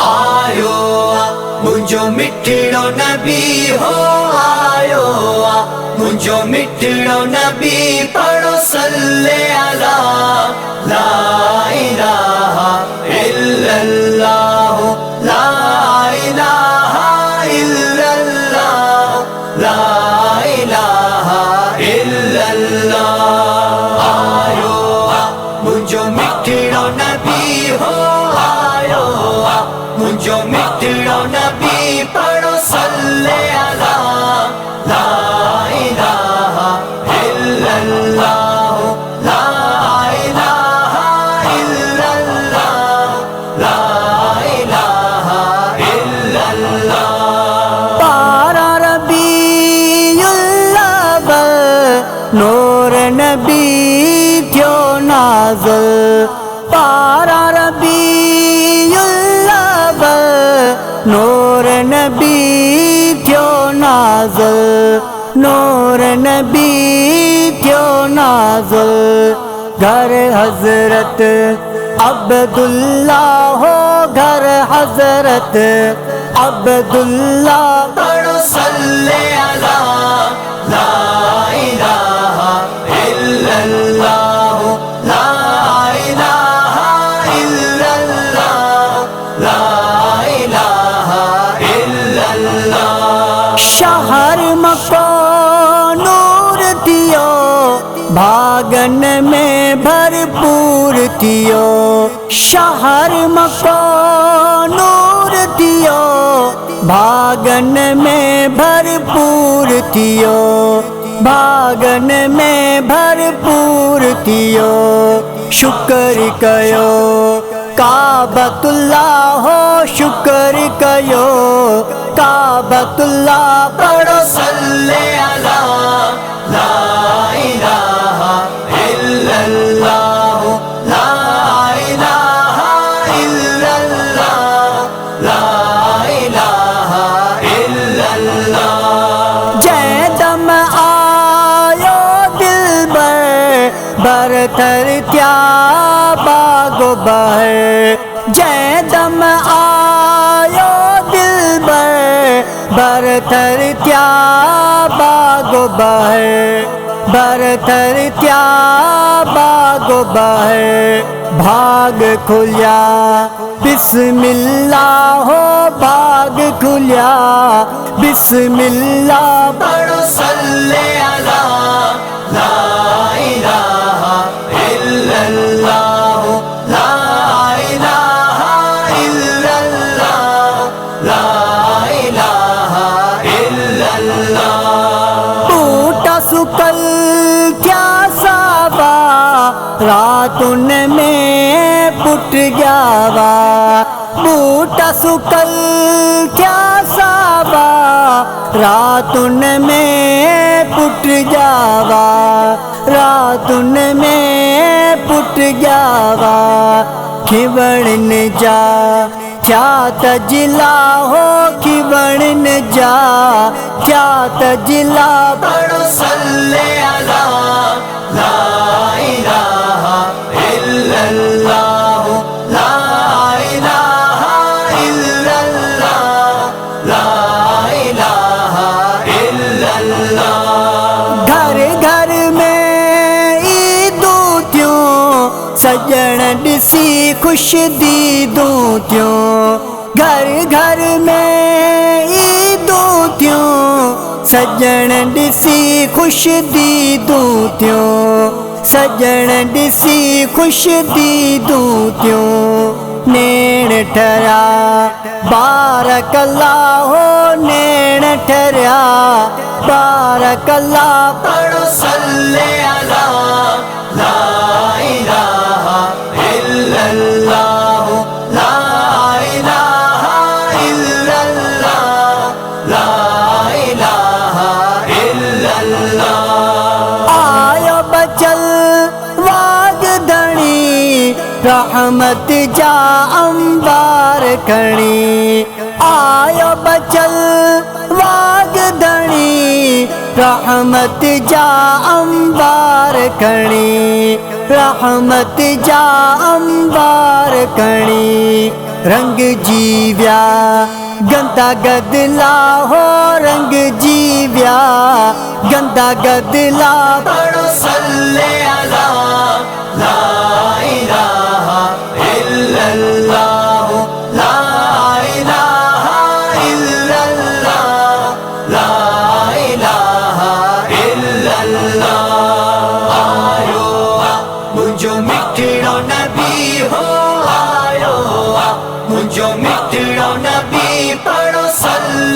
आयो मुंहिंजो मिठड़ो नबी हो आयो मुंहिंजो मिठड़ो नबी पढ़ो सल्ले अला ला इलाहा इल्लल्लाह ला इलाहा इल्लल्लाह ला इलाहा इल्लल्लाह आयो मुंहिंजो मिठड़ो नबी हो आयो मुंहिंजो मिठड़ो नबी पढ़ो सल्ले अला ला इलाहा इल्लल्लाह ला इलाहा इल्लल्लाह ला इलाहा इल्लल्लाह पारा रबीउल अव्वल नूर नबी थियो नाज़िल पारा रबीउल अव्वल नूर नबी थियो नाज़िल नूर नबी थियो नाज़िल घर हज़रत अब्दुल्ला हो घर हज़रत अब्दुल्ला पढ़ो सल्ले अला ला इलाहा इल्लल्लाह ला इलाहा इल्लल्लाह ला इलाहा इल्लल्लाह शहर मको नूर थियो भागन में भरपूर थियो शहर मको नूर थियो भागन में भरपूर थियो भागन में भरपूर थियो शुक्र कयो काबतुल्ला हो शुक्र कयो काबतुल्ला पढ़ो सल्ले अला ला इलाहा इल्लल्लाह ला इलाहा इल्लल्लाह ला इलाहा इल्लल्लाह जैदम आयो दिलबर बरतर क्या बागो बहर जैदम आयो दिलबर बरतर क्या बागो बहर बरतर क्या बागो बहर भाग खुलिया बिस्मिल्लाह हो भाग खुलिया बिस्मिल्लाह पढ़ो सल्ले अला ला इलाहा इल्लल्लाह ला इलाहा इल्लल्लाह ला इलाहा इल्लल्लाह टूटा सुकल क्या सावा रातुन में पुट गयावा बूटा सुकल क्या सावा रातुन में पुट जावा रातुन में पुट जावा खिवण जा क्या तजिला हो खिवण जा क्या तजिला पढ़ो सल्ले अला ला इलाहा इल्लल्लाह ला इलाहा इल्लल्लाह ला इलाहा इल्लल्लाह घर घर में ईदूं थियूं सजण ॾिसी खुश दीदूं थियूं घर घर में ईदूं थियूं सजण ॾिसी खुश दीदूं थियूं सजण ॾिसी खुश दीदूं थियूं नेण ठरिया बारकल्ला हो नेण ठरिया बारकल्ला पढ़ो सल्ले अला ला इलाहा इल्लल्लाह ला इलाहा इल्लल्लाह ला इलाहा इल्लल्लाह आयो बचल वाग धणी रहमत जा अंबार खणी आयो बचल वाग धणी रहमत जा अंबार खणी रहमत जा अंबार खणी رنگ جیویا گندا گدلا ہو رنگ جیویا گندا گدلا پڑھو صلی علی لا الہ الا اللہ لا الہ الا اللہ لا الہ الا اللہ آیو مجھو مٹھڑو نبی ہو آیو مجھو مٹھڑو نبی پڑھو صلی